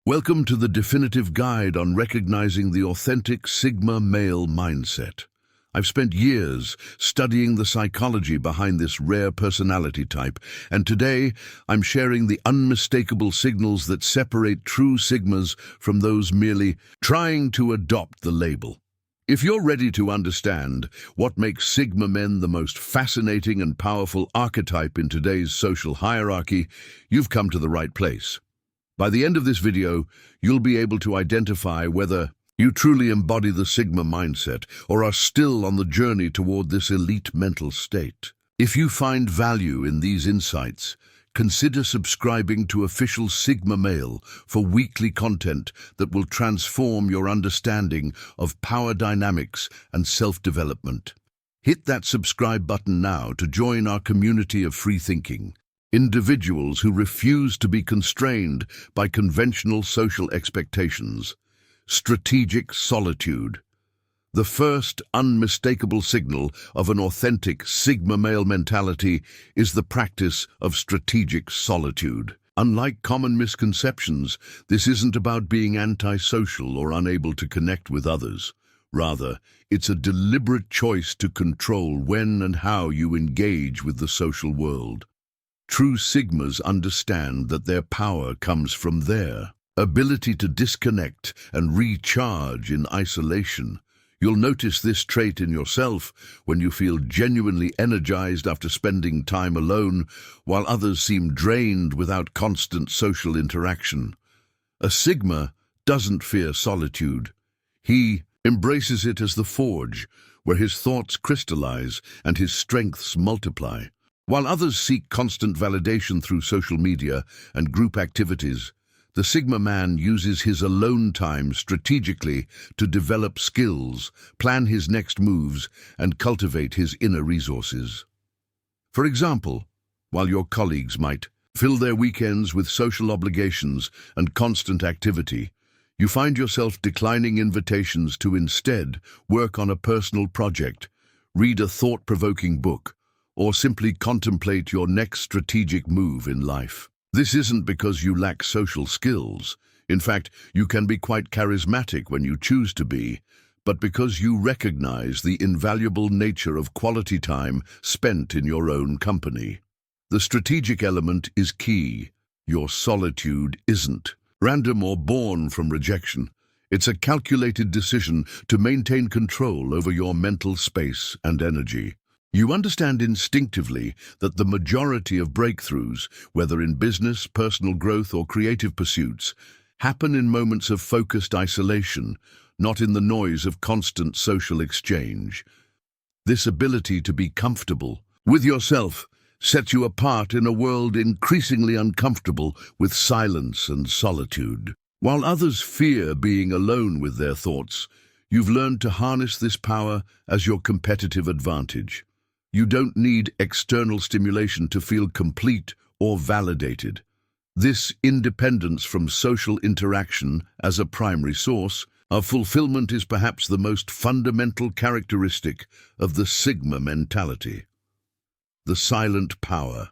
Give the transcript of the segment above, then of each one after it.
Welcome to the definitive guide on recognizing the authentic Sigma male mindset. I've spent years studying the psychology behind this rare personality type, and today I'm sharing the unmistakable signals that separate true Sigmas from those merely trying to adopt the label. If you're ready to understand what makes Sigma men the most fascinating and powerful archetype in today's social hierarchy, you've come to the right place. By the end of this video, you'll be able to identify whether you truly embody the Sigma mindset or are still on the journey toward this elite mental state. If you find value in these insights, consider subscribing to Official Sigma Male for weekly content that will transform your understanding of power dynamics and self-development. Hit that subscribe button now to join our community of free thinking. Individuals who refuse to be constrained by conventional social expectations. Strategic solitude. The first unmistakable signal of an authentic Sigma male mentality is the practice of strategic solitude. Unlike common misconceptions, this isn't about being antisocial or unable to connect with others. Rather, it's a deliberate choice to control when and how you engage with the social world. True Sigmas understand that their power comes from their ability to disconnect and recharge in isolation. You'll notice this trait in yourself when you feel genuinely energized after spending time alone, while others seem drained without constant social interaction. A Sigma doesn't fear solitude. He embraces it as the forge, where his thoughts crystallize and his strengths multiply. While others seek constant validation through social media and group activities, the Sigma man uses his alone time strategically to develop skills, plan his next moves, and cultivate his inner resources. For example, while your colleagues might fill their weekends with social obligations and constant activity, you find yourself declining invitations to instead work on a personal project, read a thought-provoking book, or simply contemplate your next strategic move in life. This isn't because you lack social skills. In fact, you can be quite charismatic when you choose to be, but because you recognize the invaluable nature of quality time spent in your own company. The strategic element is key. Your solitude isn't random or born from rejection. It's a calculated decision to maintain control over your mental space and energy. You understand instinctively that the majority of breakthroughs, whether in business, personal growth, or creative pursuits, happen in moments of focused isolation, not in the noise of constant social exchange. This ability to be comfortable with yourself sets you apart in a world increasingly uncomfortable with silence and solitude. While others fear being alone with their thoughts, you've learned to harness this power as your competitive advantage. You don't need external stimulation to feel complete or validated. This independence from social interaction as a primary source of fulfillment is perhaps the most fundamental characteristic of the Sigma mentality. The silent power.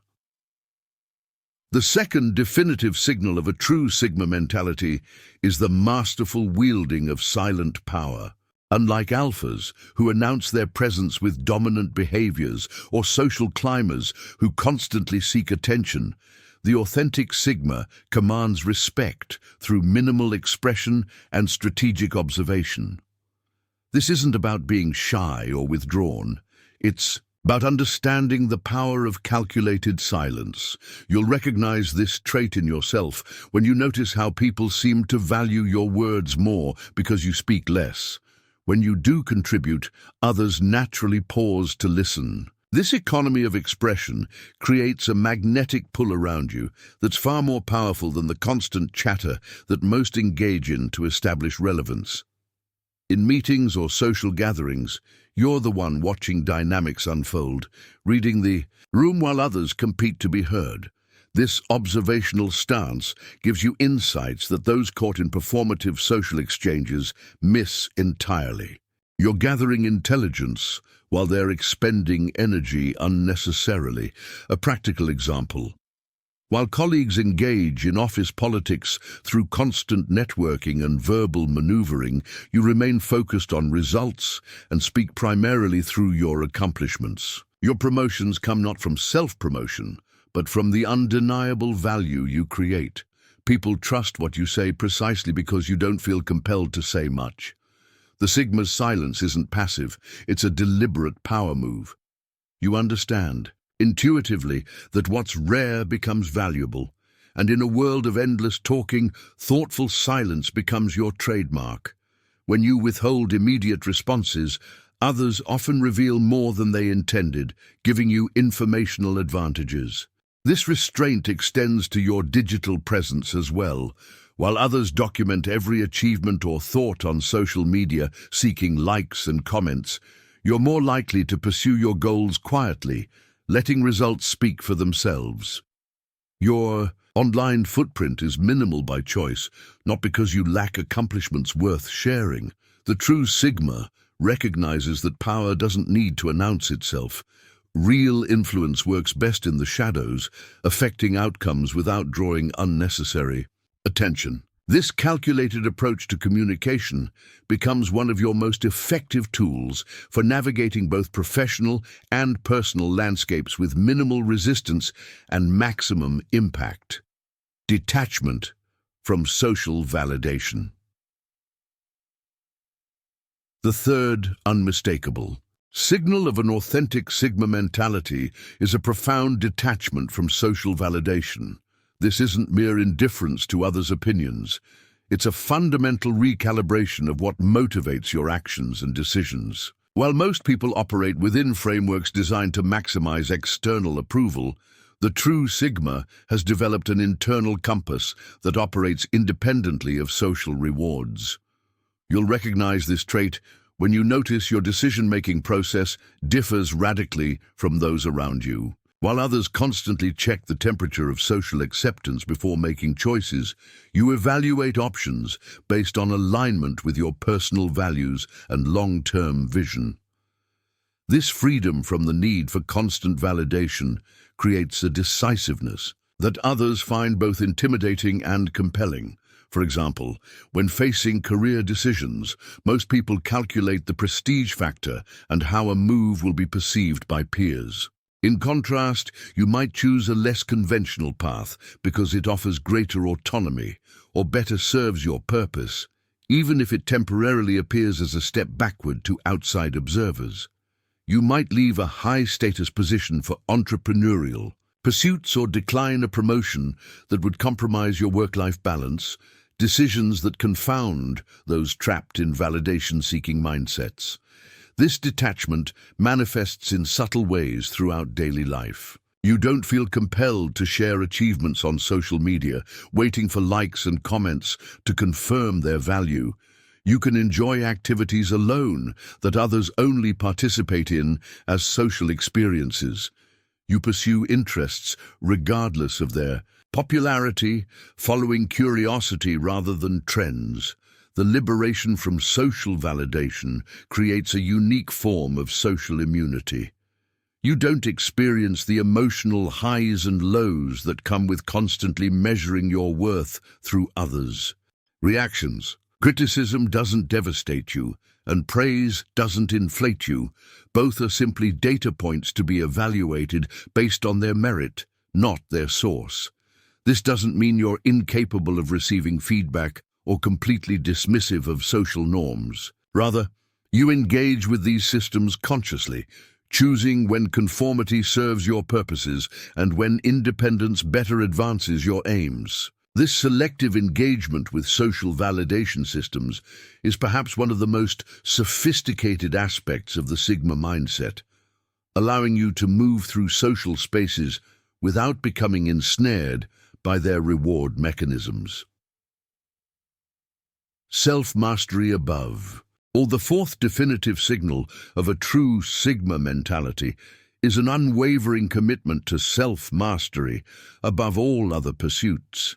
The second definitive signal of a true Sigma mentality is the masterful wielding of silent power. Unlike alphas, who announce their presence with dominant behaviors, or social climbers who constantly seek attention, the authentic Sigma commands respect through minimal expression and strategic observation. This isn't about being shy or withdrawn. It's about understanding the power of calculated silence. You'll recognize this trait in yourself when you notice how people seem to value your words more because you speak less. When you do contribute, others naturally pause to listen. This economy of expression creates a magnetic pull around you that's far more powerful than the constant chatter that most engage in to establish relevance. In meetings or social gatherings, you're the one watching dynamics unfold, reading the room while others compete to be heard. This observational stance gives you insights that those caught in performative social exchanges miss entirely. You're gathering intelligence while they're expending energy unnecessarily. A practical example. While colleagues engage in office politics through constant networking and verbal maneuvering, you remain focused on results and speak primarily through your accomplishments. Your promotions come not from self-promotion, but from the undeniable value you create. People trust what you say precisely because you don't feel compelled to say much. The Sigma's silence isn't passive, it's a deliberate power move. You understand, intuitively, that what's rare becomes valuable, and in a world of endless talking, thoughtful silence becomes your trademark. When you withhold immediate responses, others often reveal more than they intended, giving you informational advantages. This restraint extends to your digital presence as well. While others document every achievement or thought on social media, seeking likes and comments, you're more likely to pursue your goals quietly, letting results speak for themselves. Your online footprint is minimal by choice, not because you lack accomplishments worth sharing. The true Sigma recognizes that power doesn't need to announce itself. Real influence works best in the shadows, affecting outcomes without drawing unnecessary attention. This calculated approach to communication becomes one of your most effective tools for navigating both professional and personal landscapes with minimal resistance and maximum impact. Detachment from social validation. The third unmistakable signal of an authentic Sigma mentality is a profound detachment from social validation. This isn't mere indifference to others' opinions. It's a fundamental recalibration of what motivates your actions and decisions. While most people operate within frameworks designed to maximize external approval, the true Sigma has developed an internal compass that operates independently of social rewards. You'll recognize this trait when you notice your decision-making process differs radically from those around you. While others constantly check the temperature of social acceptance before making choices, you evaluate options based on alignment with your personal values and long-term vision. This freedom from the need for constant validation creates a decisiveness that others find both intimidating and compelling. For example, when facing career decisions, most people calculate the prestige factor and how a move will be perceived by peers. In contrast, you might choose a less conventional path because it offers greater autonomy or better serves your purpose, even if it temporarily appears as a step backward to outside observers. You might leave a high-status position for entrepreneurial pursuits or decline a promotion that would compromise your work-life balance, decisions that confound those trapped in validation-seeking mindsets. This detachment manifests in subtle ways throughout daily life. You don't feel compelled to share achievements on social media, waiting for likes and comments to confirm their value. You can enjoy activities alone that others only participate in as social experiences. You pursue interests regardless of their popularity, following curiosity rather than trends. The liberation from social validation creates a unique form of social immunity. You don't experience the emotional highs and lows that come with constantly measuring your worth through others' reactions. Criticism doesn't devastate you, and praise doesn't inflate you. Both are simply data points to be evaluated based on their merit, not their source. This doesn't mean you're incapable of receiving feedback or completely dismissive of social norms. Rather, you engage with these systems consciously, choosing when conformity serves your purposes and when independence better advances your aims. This selective engagement with social validation systems is perhaps one of the most sophisticated aspects of the Sigma mindset, allowing you to move through social spaces without becoming ensnared by their reward mechanisms. Self-mastery above. Or the fourth definitive signal of a true Sigma mentality is an unwavering commitment to self-mastery above all other pursuits.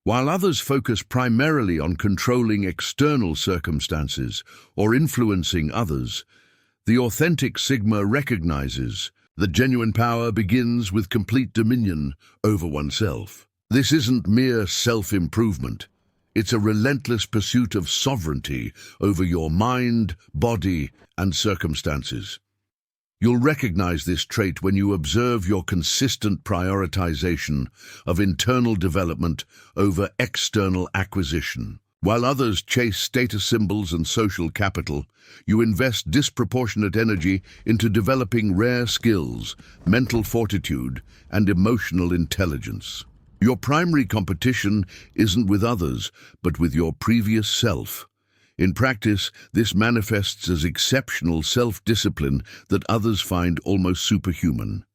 While others focus primarily on controlling external circumstances or influencing others, the authentic Sigma recognizes The genuine power begins with complete dominion over oneself. This isn't mere self-improvement. It's a relentless pursuit of sovereignty over your mind, body, and circumstances. You'll recognize this trait when you observe your consistent prioritization of internal development over external acquisition. While others chase status symbols and social capital, you invest disproportionate energy into developing rare skills, mental fortitude, and emotional intelligence. Your primary competition isn't with others, but with your previous self. In practice, this manifests as exceptional self-discipline that others find almost superhuman.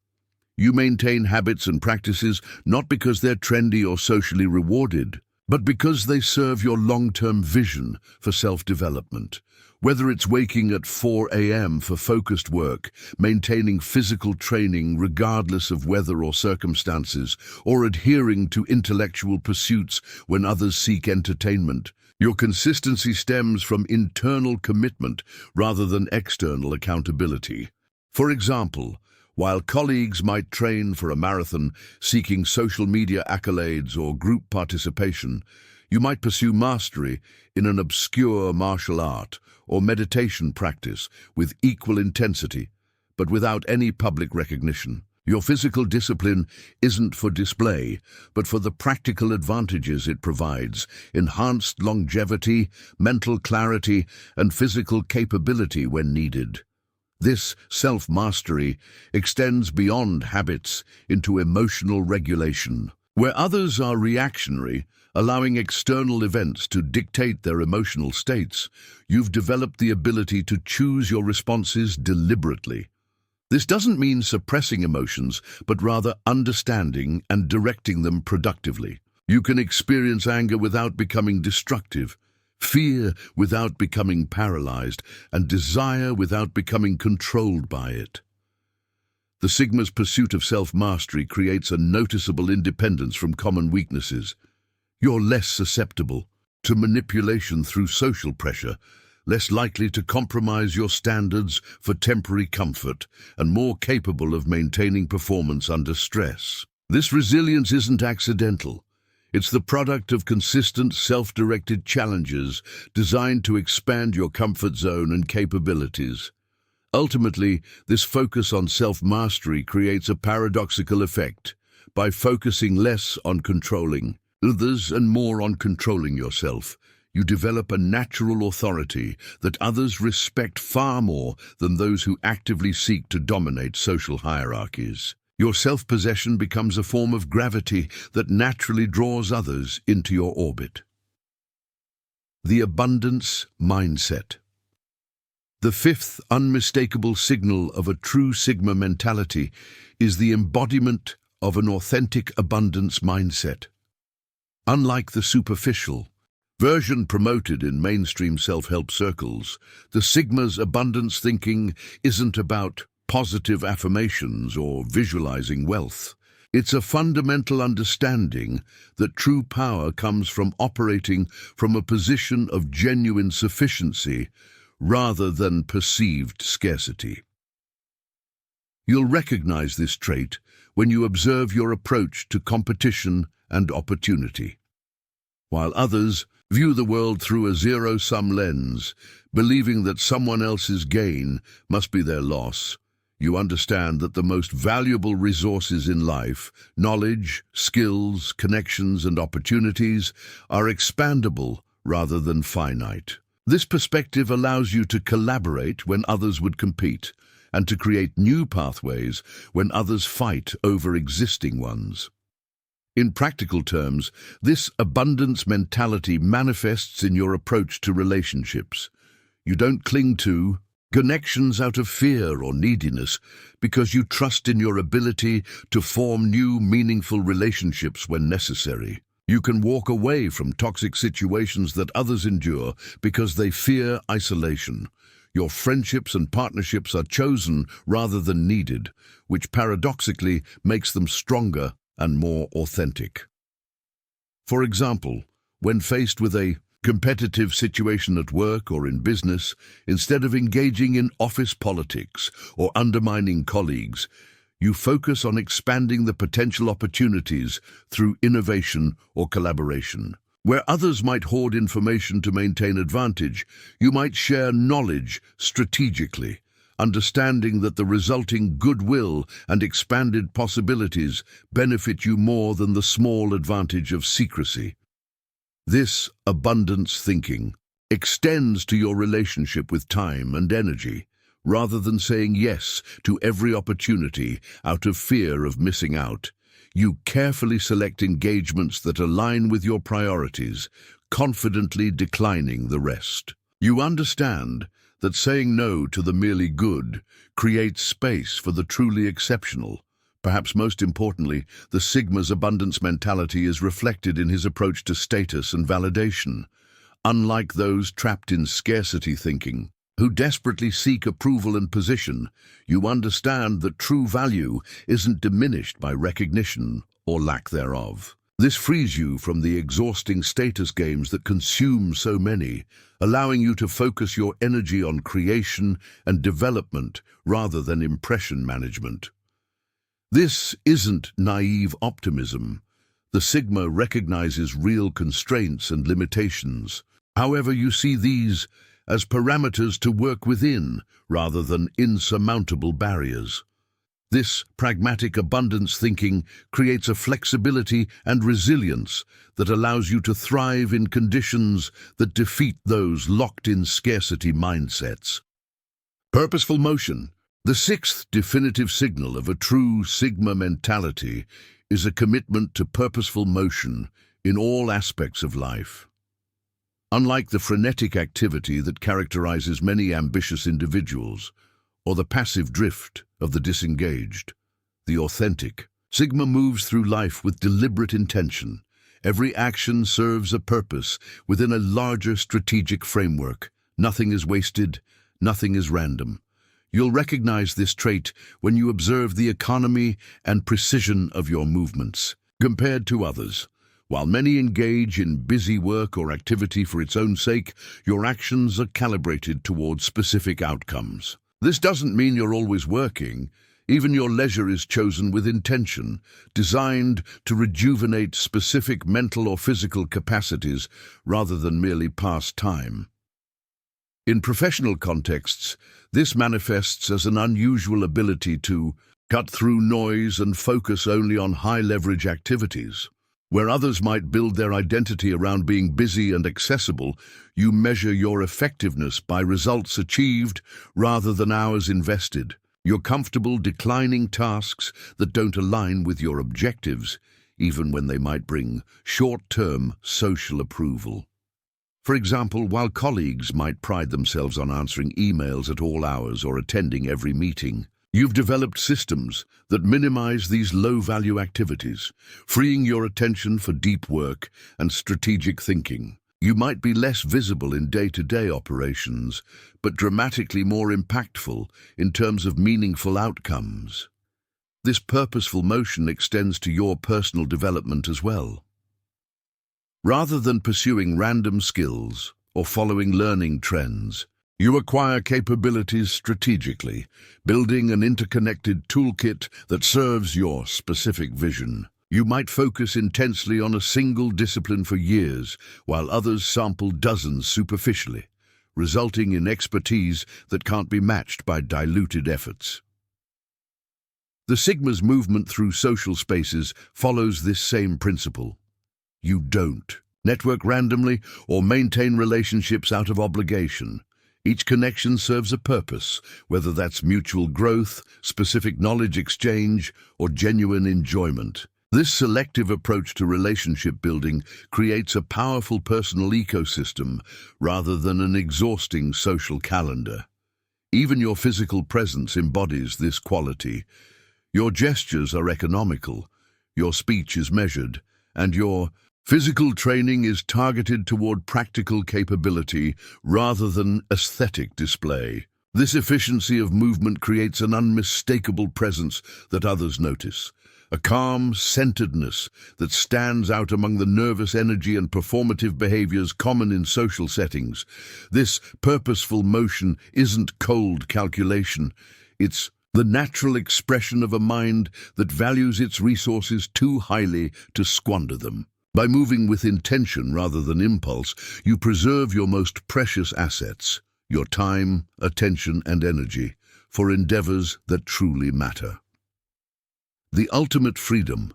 You maintain habits and practices not because they're trendy or socially rewarded, but because they serve your long-term vision for self-development. Whether it's waking at 4 a.m. for focused work, maintaining physical training regardless of weather or circumstances, or adhering to intellectual pursuits when others seek entertainment, your consistency stems from internal commitment rather than external accountability. For example, while colleagues might train for a marathon seeking social media accolades or group participation, you might pursue mastery in an obscure martial art or meditation practice with equal intensity, but without any public recognition. Your physical discipline isn't for display, but for the practical advantages it provides: enhanced longevity, mental clarity, and physical capability when needed. This self-mastery extends beyond habits into emotional regulation. Where others are reactionary, allowing external events to dictate their emotional states, you've developed the ability to choose your responses deliberately. This doesn't mean suppressing emotions, but rather understanding and directing them productively. You can experience anger without becoming destructive, fear without becoming paralyzed, and desire without becoming controlled by it. The Sigma's pursuit of self-mastery creates a noticeable independence from common weaknesses. You're less susceptible to manipulation through social pressure, less likely to compromise your standards for temporary comfort, and more capable of maintaining performance under stress. This resilience isn't accidental. It's the product of consistent, self-directed challenges designed to expand your comfort zone and capabilities. Ultimately, this focus on self-mastery creates a paradoxical effect. By focusing less on controlling others and more on controlling yourself, you develop a natural authority that others respect far more than those who actively seek to dominate social hierarchies. Your self-possession becomes a form of gravity that naturally draws others into your orbit. The abundance mindset. The fifth unmistakable signal of a true Sigma mentality is the embodiment of an authentic abundance mindset. Unlike the superficial version promoted in mainstream self-help circles, the Sigma's abundance thinking isn't about positive affirmations or visualizing wealth. It's a fundamental understanding that true power comes from operating from a position of genuine sufficiency rather than perceived scarcity. You'll recognize this trait when you observe your approach to competition and opportunity. While others view the world through a zero-sum lens, believing that someone else's gain must be their loss, you understand that the most valuable resources in life, knowledge, skills, connections, and opportunities, are expandable rather than finite. This perspective allows you to collaborate when others would compete, and to create new pathways when others fight over existing ones. In practical terms, this abundance mentality manifests in your approach to relationships. You don't cling to connections out of fear or neediness because you trust in your ability to form new, meaningful relationships when necessary. You can walk away from toxic situations that others endure because they fear isolation. Your friendships and partnerships are chosen rather than needed, which paradoxically makes them stronger and more authentic. For example, when faced with a competitive situation at work or in business, instead of engaging in office politics or undermining colleagues, You focus on expanding the potential opportunities through innovation or collaboration. Where others might hoard information to maintain advantage, you might share knowledge strategically, understanding that the resulting goodwill and expanded possibilities benefit you more than the small advantage of secrecy. This abundance thinking extends to your relationship with time and energy. Rather than saying yes to every opportunity out of fear of missing out, you carefully select engagements that align with your priorities, confidently declining the rest. You understand that saying no to the merely good creates space for the truly exceptional. Perhaps most importantly, the Sigma's abundance mentality is reflected in his approach to status and validation. Unlike those trapped in scarcity thinking, who desperately seek approval and position, you understand that true value isn't diminished by recognition or lack thereof. This frees you from the exhausting status games that consume so many, allowing you to focus your energy on creation and development rather than impression management. This isn't naive optimism. The Sigma recognizes real constraints and limitations. However, you see these as parameters to work within rather than insurmountable barriers. This pragmatic abundance thinking creates a flexibility and resilience that allows you to thrive in conditions that defeat those locked in scarcity mindsets. Purposeful motion. The sixth definitive signal of a true Sigma mentality is a commitment to purposeful motion in all aspects of life. Unlike the frenetic activity that characterizes many ambitious individuals, or the passive drift of the disengaged, the authentic Sigma moves through life with deliberate intention. Every action serves a purpose within a larger strategic framework. Nothing is wasted, nothing is random. You'll recognize this trait when you observe the economy and precision of your movements compared to others. While many engage in busy work or activity for its own sake, your actions are calibrated towards specific outcomes. This doesn't mean you're always working. Even your leisure is chosen with intention, designed to rejuvenate specific mental or physical capacities rather than merely pass time. In professional contexts, this manifests as an unusual ability to cut through noise and focus only on high-leverage activities. Where others might build their identity around being busy and accessible, you measure your effectiveness by results achieved rather than hours invested. You're comfortable declining tasks that don't align with your objectives, even when they might bring short-term social approval. For example, while colleagues might pride themselves on answering emails at all hours or attending every meeting, you've developed systems that minimize these low-value activities, freeing your attention for deep work and strategic thinking. You might be less visible in day-to-day operations, but dramatically more impactful in terms of meaningful outcomes. This purposeful motion extends to your personal development as well. Rather than pursuing random skills or following learning trends, you acquire capabilities strategically, building an interconnected toolkit that serves your specific vision. You might focus intensely on a single discipline for years, while others sample dozens superficially, resulting in expertise that can't be matched by diluted efforts. The Sigma's movement through social spaces follows this same principle. You don't network randomly or maintain relationships out of obligation. Each connection serves a purpose, whether that's mutual growth, specific knowledge exchange, or genuine enjoyment. This selective approach to relationship building creates a powerful personal ecosystem rather than an exhausting social calendar. Even your physical presence embodies this quality. Your gestures are economical, your speech is measured, and your physical training is targeted toward practical capability rather than aesthetic display. This efficiency of movement creates an unmistakable presence that others notice, a calm centeredness that stands out among the nervous energy and performative behaviors common in social settings. This purposeful motion isn't cold calculation, it's the natural expression of a mind that values its resources too highly to squander them. By moving with intention rather than impulse, you preserve your most precious assets, your time, attention, and energy, for endeavors that truly matter. The ultimate freedom,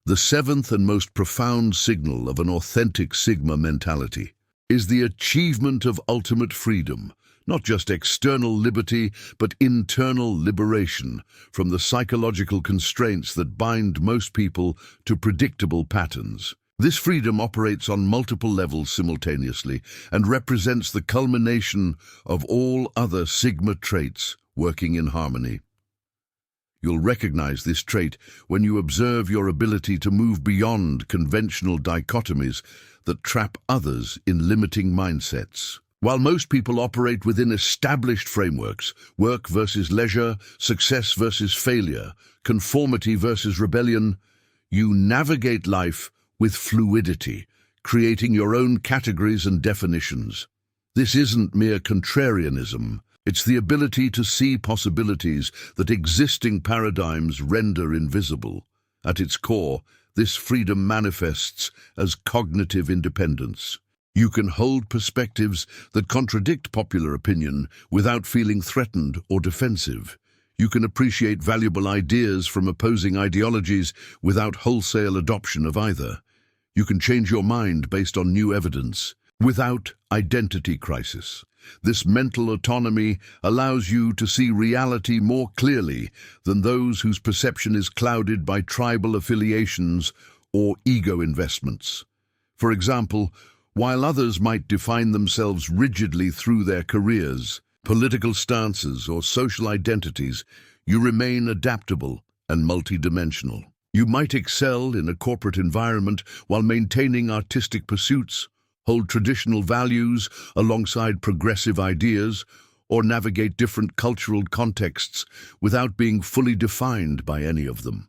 the seventh and most profound signal of an authentic Sigma mentality, is the achievement of ultimate freedom, not just external liberty, but internal liberation from the psychological constraints that bind most people to predictable patterns. This freedom operates on multiple levels simultaneously and represents the culmination of all other Sigma traits working in harmony. You'll recognize this trait when you observe your ability to move beyond conventional dichotomies that trap others in limiting mindsets. While most people operate within established frameworks, work versus leisure, success versus failure, conformity versus rebellion, you navigate life with fluidity, creating your own categories and definitions. This isn't mere contrarianism. It's the ability to see possibilities that existing paradigms render invisible. At its core, this freedom manifests as cognitive independence. You can hold perspectives that contradict popular opinion without feeling threatened or defensive. You can appreciate valuable ideas from opposing ideologies without wholesale adoption of either. You can change your mind based on new evidence without identity crisis. This mental autonomy allows you to see reality more clearly than those whose perception is clouded by tribal affiliations or ego investments. For example, while others might define themselves rigidly through their careers, political stances, or social identities, you remain adaptable and multidimensional. You might excel in a corporate environment while maintaining artistic pursuits, hold traditional values alongside progressive ideas, or navigate different cultural contexts without being fully defined by any of them.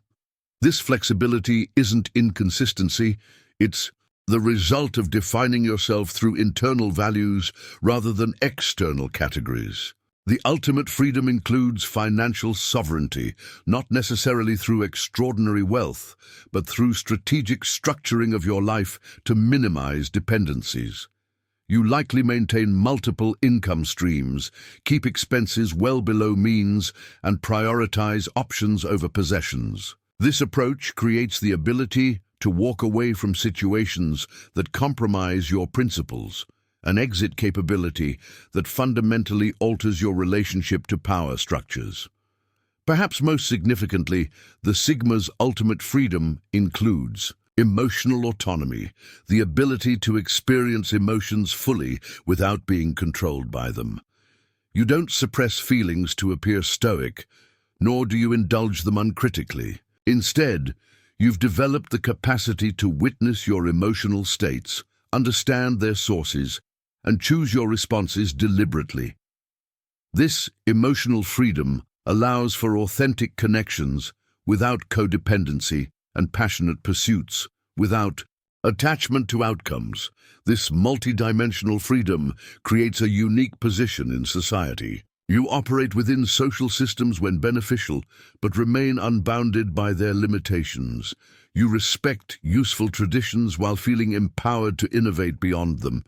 This flexibility isn't inconsistency, it's the result of defining yourself through internal values rather than external categories. The ultimate freedom includes financial sovereignty, not necessarily through extraordinary wealth, but through strategic structuring of your life to minimize dependencies. You likely maintain multiple income streams, keep expenses well below means, and prioritize options over possessions. This approach creates the ability to walk away from situations that compromise your principles, an exit capability that fundamentally alters your relationship to power structures. Perhaps most significantly, the Sigma's ultimate freedom includes emotional autonomy, the ability to experience emotions fully without being controlled by them. You don't suppress feelings to appear stoic, nor do you indulge them uncritically. Instead, you've developed the capacity to witness your emotional states, understand their sources, and choose your responses deliberately. This emotional freedom allows for authentic connections without codependency and passionate pursuits without attachment to outcomes. This multidimensional freedom creates a unique position in society. You operate within social systems when beneficial, but remain unbounded by their limitations. You respect useful traditions while feeling empowered to innovate beyond them.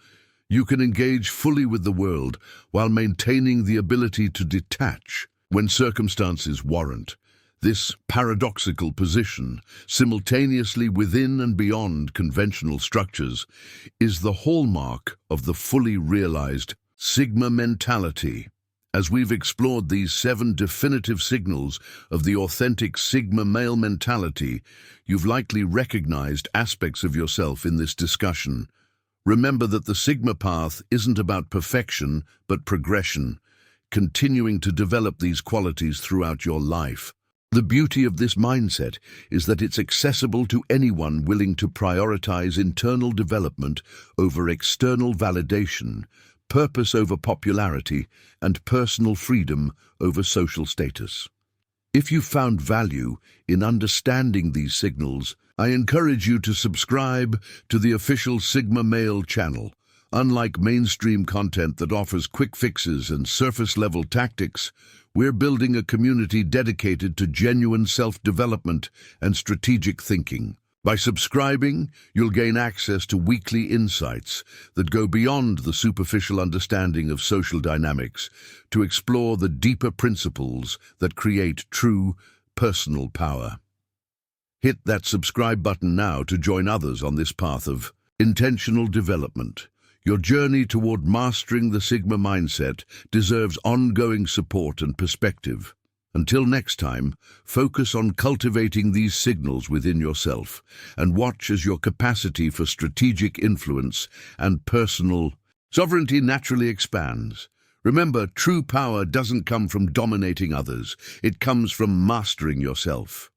You can engage fully with the world while maintaining the ability to detach when circumstances warrant. This paradoxical position, simultaneously within and beyond conventional structures, is the hallmark of the fully realized Sigma mentality. As we've explored these 7 definitive signals of the authentic Sigma male mentality, you've likely recognized aspects of yourself in this discussion. Remember that the Sigma path isn't about perfection, but progression, continuing to develop these qualities throughout your life. The beauty of this mindset is that it's accessible to anyone willing to prioritize internal development over external validation, purpose over popularity, and personal freedom over social status. If you found value in understanding these signals, I encourage you to subscribe to the official Sigma Male channel. Unlike mainstream content that offers quick fixes and surface-level tactics, we're building a community dedicated to genuine self-development and strategic thinking. By subscribing, you'll gain access to weekly insights that go beyond the superficial understanding of social dynamics to explore the deeper principles that create true personal power. Hit that subscribe button now to join others on this path of intentional development. Your journey toward mastering the Sigma mindset deserves ongoing support and perspective. Until next time, focus on cultivating these signals within yourself and watch as your capacity for strategic influence and personal sovereignty naturally expands. Remember, true power doesn't come from dominating others. It comes from mastering yourself.